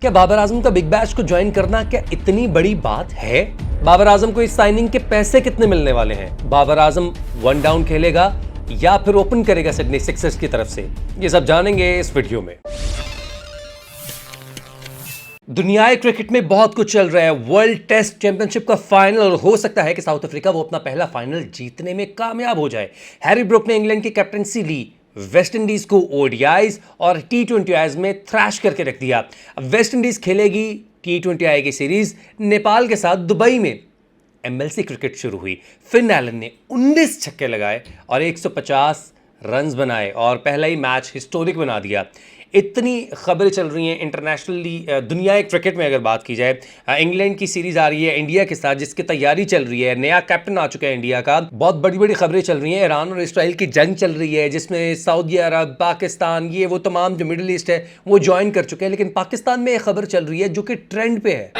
क्या बाबर आजम का big bash को ज्वाइन करना क्या इतनी बड़ी बात है? बाबर आजम को इस साइनिंग के पैसे कितने मिलने वाले हैं? बाबर आजम वन डाउन खेलेगा या फिर ओपन करेगा सिडनी सिक्सर्स की तरफ से? ये सब जानेंगे इस वीडियो में। दुनियाई क्रिकेट में बहुत कुछ चल रहा है। वर्ल्ड टेस्ट चैंपियनशिप का फाइनल, और हो सकता है कि साउथ अफ्रीका वो अपना पहला फाइनल जीतने में कामयाब हो जाए। हैरी ब्रूक ने इंग्लैंड की कैप्टनसी ली, वेस्ट इंडीज को ओडीआईज और टी20 में थ्रैश करके रख दिया। अब वेस्ट इंडीज खेलेगी टी20 की सीरीज नेपाल के साथ दुबई में। एमएलसी क्रिकेट शुरू हुई। फिन एलन ने 19 छक्के लगाए और 150 रन्स बनाए और पहला ही मैच हिस्टोरिक बना दिया। इतनी खबरें चल रही हैं इंटरनेशनली, दुनिया क्रिकेट में अगर बात की जाए। इंग्लैंड की सीरीज आ रही है इंडिया के साथ, जिसकी तैयारी चल रही है। नया कैप्टन आ चुका है इंडिया का। बहुत बड़ी बड़ी खबरें चल रही हैं। ईरान और इसराइल की जंग चल रही है, जिसमें सऊदी अरब, पाकिस्तान, ये वो तमाम जो मिडिल ईस्ट है वो ज्वाइन कर चुके हैं। लेकिन पाकिस्तान में एक खबर चल रही है जो कि ट्रेंड पे है।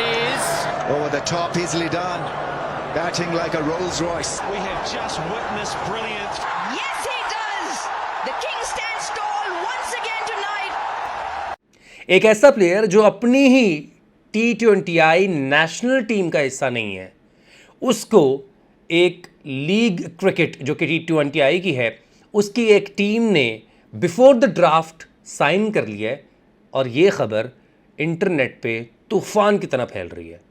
Batting like a Rolls Royce. We have just witnessed brilliance. Yes, he does. The king stands tall once again tonight. एक ऐसा प्लेयर जो अपनी ही टी20 नेशनल टीम का हिस्सा नहीं है, उसको एक लीग क्रिकेट जो कि टी20 की है, उसकी एक टीम ने बिफोर द ड्राफ्ट साइन कर लिया है। और ये खबर इंटरनेट पे तूफान की तरह फैल रही है।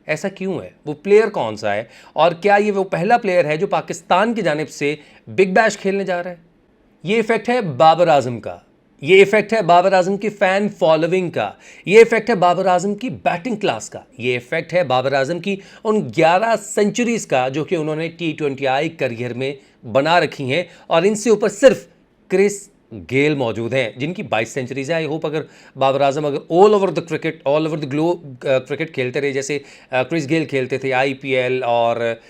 ऐसा क्यों है? वो प्लेयर कौन सा है? और क्या ये वो पहला प्लेयर है जो पाकिस्तान की जानिब से बिग बैश खेलने जा रहा है? ये इफेक्ट है बाबर आजम का, ये इफेक्ट है बाबर आजम की फैन फॉलोइंग का, ये इफेक्ट है बाबर आजम की बैटिंग क्लास का, ये इफेक्ट है बाबर आजम की उन 11 सेंचुरीज का जो कि उन्होंने टी20 करियर में बना रखी हैं। और इनसे ऊपर सिर्फ क्रिस गेल मौजूद हैं जिनकी 22 सेंचुरीज है। आई होप अगर बाबर आजम अगर all over the cricket, all over the globe cricket खेलते रहे, जैसे क्रिस गेल खेलते थे आईपीएल और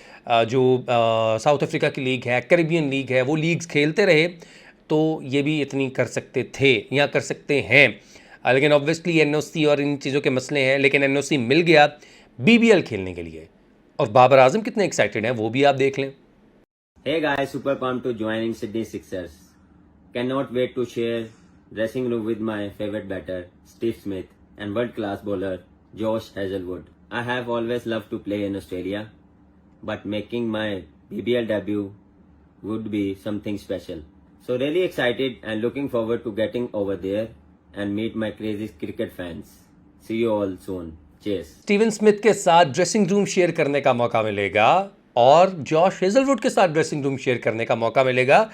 जो साउथ अफ्रीका की लीग है, कैरिबियन लीग है, वो लीग्स खेलते रहे, तो ये भी इतनी कर सकते थे या कर सकते हैं। लेकिन ऑब्वियसली एनओसी और इन चीज़ों के मसले हैं। लेकिन एनओसी मिल गया बीबीएल खेलने के लिए, और बाबर आजम कितने एक्साइटेड हैं वो भी आप देख लें। Hey guys, super pumped to joining Sydney Sixers. Cannot wait to share dressing room with my favorite batter, Steve Smith, and world-class bowler, Josh Hazlewood. I have always loved to play in Australia, but making my BBL debut would be something special. So really excited and looking forward to getting over there and meet my crazy cricket fans. See you all soon. Cheers. Steven Smith के साथ dressing room share करने का मौका मिलेगा और Josh Hazlewood के साथ dressing room share करने का मौका मिलेगा।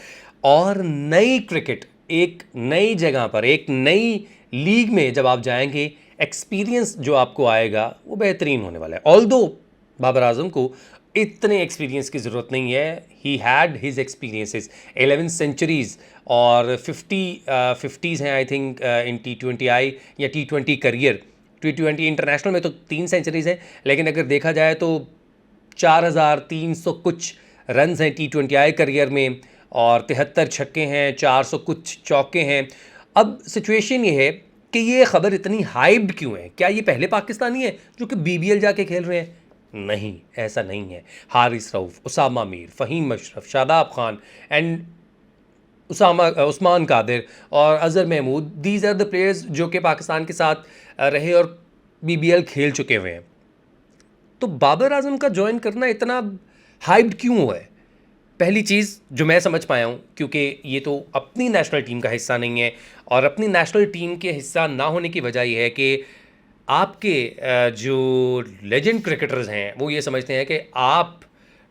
और नई क्रिकेट, एक नई जगह पर, एक नई लीग में जब आप जाएंगे, एक्सपीरियंस जो आपको आएगा वो बेहतरीन होने वाला है। ऑल्दो बाबर आजम को इतने एक्सपीरियंस की ज़रूरत नहीं है। He had his experiences, 11 centuries और 50s हैं आई थिंक इन टी20 या टी20 करियर। टी20 इंटरनेशनल में तो 3 सेंचुरीज हैं, लेकिन अगर देखा जाए तो 4300 कुछ रन्स हैं टी20 करियर में और 73 छक्के हैं, 400 कुछ चौके हैं। अब सिचुएशन ये है कि ये खबर इतनी हाइप्ड क्यों है? क्या ये पहले पाकिस्तानी है जो कि बीबीएल जाके खेल रहे हैं? नहीं, ऐसा नहीं है। हारिस रऊफ, उसामा मीर, फ़हीम अशरफ, शादाब खान एंड उस्मान कादिर और Azhar Mahmood, these are the players जो कि पाकिस्तान के साथ रहे और बीबीएल खेल चुके हुए हैं। तो बाबर आजम का ज्वाइन करना इतना हाइप्ड क्यों हुआ है? पहली चीज़ जो मैं समझ पाया हूँ, क्योंकि ये तो अपनी नेशनल टीम का हिस्सा नहीं है, और अपनी नेशनल टीम के हिस्सा ना होने की वजह यह है कि आपके जो लेजेंड क्रिकेटर्स हैं वो ये समझते हैं कि आप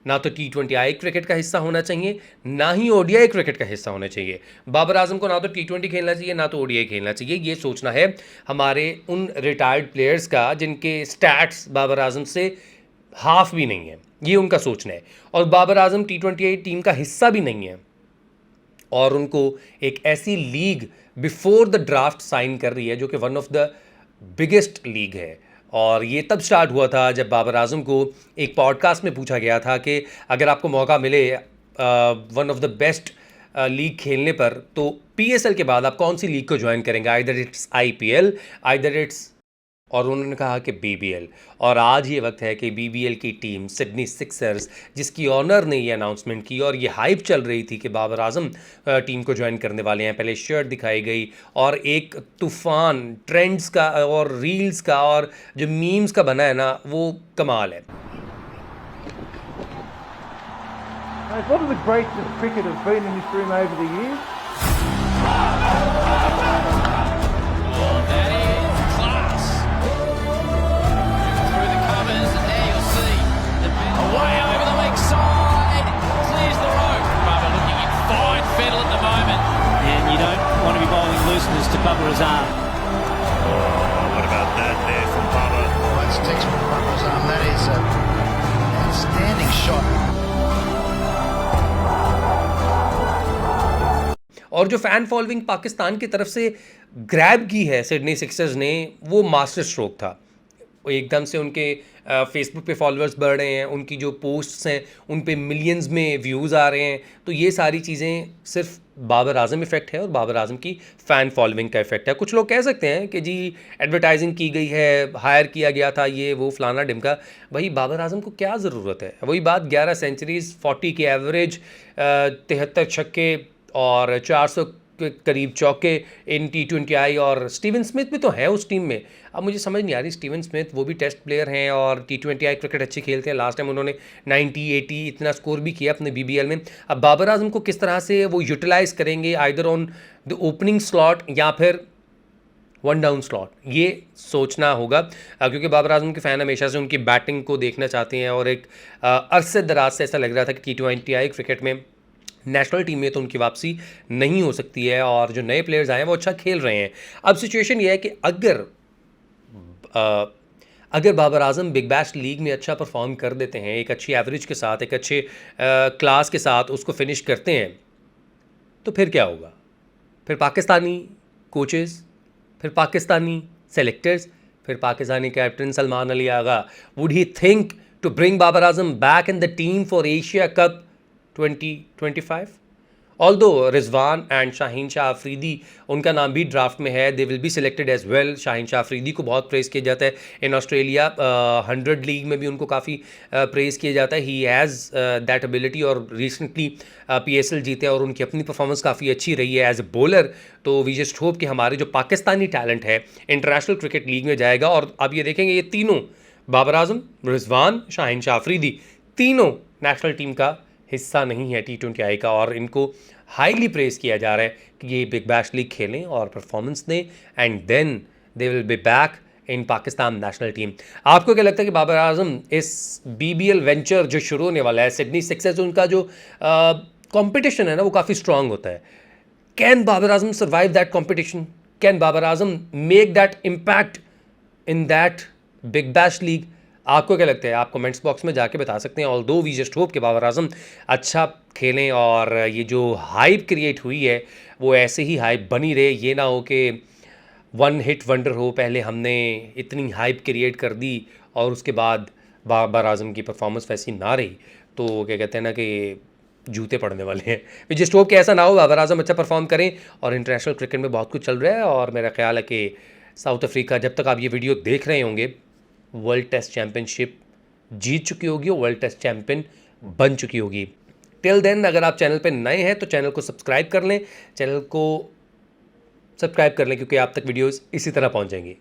ना तो टी20 क्रिकेट का हिस्सा होना चाहिए, ना ही ओडीआई क्रिकेट का हिस्सा होना चाहिए। बाबर आजम को ना तो टी20 खेलना चाहिए, ना तो ओडीआई खेलना चाहिए। ये सोचना है हमारे उन रिटायर्ड प्लेयर्स का जिनके स्टैट्स बाबर आजम से हाफ भी नहीं है, ये उनका सोचना है। और बाबर आजम टी20 टीम का हिस्सा भी नहीं है, और उनको एक ऐसी league before the draft sign कर रही है जो कि one of the biggest league है। और ये तब स्टार्ट हुआ था जब बाबर आजम को एक पॉडकास्ट में पूछा गया था कि अगर आपको मौका मिले one of the best league खेलने पर, तो पीएसएल के बाद आप कौन सी लीग को ज्वाइन करेंगे? Either it's IPL, either it's और उन्होंने कहा कि बीबीएल, और आज ये वक्त है कि बीबीएल की टीम सिडनी सिक्सर्स, जिसकी ऑनर ने ये अनाउंसमेंट की और ये हाइप चल रही थी कि बाबर आजम टीम को ज्वाइन करने वाले हैं, पहले शर्ट दिखाई गई और एक तूफान ट्रेंड्स का और रील्स का और जो मीम्स का बना है ना, वो कमाल है। What are the greats of cricket have been in this room over the years? That is class. Through the covers, and there you'll see the away over the leg side, clears the rope. Bubba looking in fine fettle at the moment. And you don't want to be bowling looseness to Bubba Azar. What about that there from Bubba? Oh, that's textbook Baba's arm. That is an outstanding shot. और जो fan following Pakistan की तरफ से grab की है Sydney Sixers ने, वो master stroke था। वो एकदम से उनके फेसबुक पे फॉलोअर्स बढ़ रहे हैं, उनकी जो पोस्ट्स हैं उन पे मिलियंस में व्यूज़ आ रहे हैं। तो ये सारी चीज़ें सिर्फ बाबर आजम इफ़ेक्ट है और बाबर आजम की फ़ैन फॉलोइंग का इफ़ेक्ट है। कुछ लोग कह सकते हैं कि जी एडवर्टाइजिंग की गई है, हायर किया गया था, ये वो फलाना ढिमका। भाई बाबर आजम को क्या ज़रूरत है? वही बात, 11 सेंचुरीज़, 40 के एवरेज, 73 छक्के और 400 के करीब चौके इन T20I, और स्टीवन स्मिथ भी तो है उस टीम में। अब मुझे समझ नहीं आ रही, स्टीवन स्मिथ वो भी टेस्ट प्लेयर हैं और T20I क्रिकेट अच्छी खेलते हैं। लास्ट टाइम उन्होंने 90-80 इतना स्कोर भी किया अपने BBL में। अब बाबर आजम को किस तरह से वो यूटिलाइज़ करेंगे, either on the opening slot या फिर वन डाउन स्लॉट, ये सोचना होगा। क्योंकि बाबर आजम के फ़ैन हमेशा से उनकी बैटिंग को देखना चाहते हैं और एक अरसे दराज से ऐसा लग रहा था कि T20I क्रिकेट में, नेशनल टीम में तो उनकी वापसी नहीं हो सकती है और जो नए प्लेयर्स आए हैं वो अच्छा खेल रहे हैं। अब सिचुएशन ये है कि अगर Babar Azam big Bash league में अच्छा परफॉर्म कर देते हैं, एक अच्छी एवरेज के साथ, एक अच्छे क्लास के साथ उसको फिनिश करते हैं, तो फिर क्या होगा? फिर पाकिस्तानी कोचेस, फिर पाकिस्तानी सेलेक्टर्स, फिर Pakistani captain Salman Ali Agha, would he think to bring Babar Azam back in the team for Asia cup 2025? Although Rizwan and Shaheen Shah Afridi, उनका नाम भी ड्राफ्ट में है, they will be selected as well. Shaheen Shah Afridi को बहुत प्रेज़ किया जाता है इन ऑस्ट्रेलिया, 100 लीग में भी उनको काफ़ी प्रेज़ किया जाता है। ही हैज़ दैट एबिलिटी और रिसेंटली PSL जीते और उनकी अपनी परफॉर्मेंस काफ़ी अच्छी रही है एज ए बॉलर। तो वी जस्ट होप कि हमारे जो पाकिस्तानी टैलेंट है इंटरनेशनल क्रिकेट लीग में जाएगा। और अब ये देखेंगे, ये तीनों, बाबर आजम, रिजवान, शाहीन शाह अफरीदी, तीनों नेशनल टीम का हिस्सा नहीं है T20I का, और इनको हाईली प्रेज़ किया जा रहा है कि ये बिग बैश लीग खेलें और परफॉर्मेंस दें, and then they will be back in Pakistan national team. आपको क्या लगता है कि बाबर आजम इस BBL वेंचर जो शुरू होने वाला है, सिडनी सिक्सर्स, उनका जो कंपटीशन है ना वो काफ़ी स्ट्रांग होता है, can Babar Azam survive that competition? Can Babar Azam make that impact in that Big Bash League? आपको क्या लगता है? आप कमेंट्स बॉक्स में जाके बता सकते हैं। ऑल्दो वी जस्ट होप कि बाबर आजम अच्छा खेलें और ये जो हाइप क्रिएट हुई है वो ऐसे ही हाइप बनी रहे। ये ना हो कि वन हिट वंडर हो, पहले हमने इतनी हाइप क्रिएट कर दी और उसके बाद बाबर आजम की परफॉर्मेंस वैसी ना रही, तो क्या कहते हैं ना कि जूते पड़ने वाले हैं। वी जस्ट होप कि ऐसा ना हो, बाबर आजम अच्छा परफॉर्म करें। और इंटरनेशनल क्रिकेट में बहुत कुछ चल रहा है और मेरा ख्याल है कि साउथ अफ्रीका, जब तक आप ये वीडियो देख रहे होंगे, वर्ल्ड टेस्ट चैम्पियनशिप जीत चुकी होगी और वर्ल्ड टेस्ट चैम्पियन बन चुकी होगी। टिल देन, अगर आप चैनल पे नए हैं तो चैनल को सब्सक्राइब कर लें, क्योंकि आप तक वीडियोस इसी तरह पहुंचेंगी।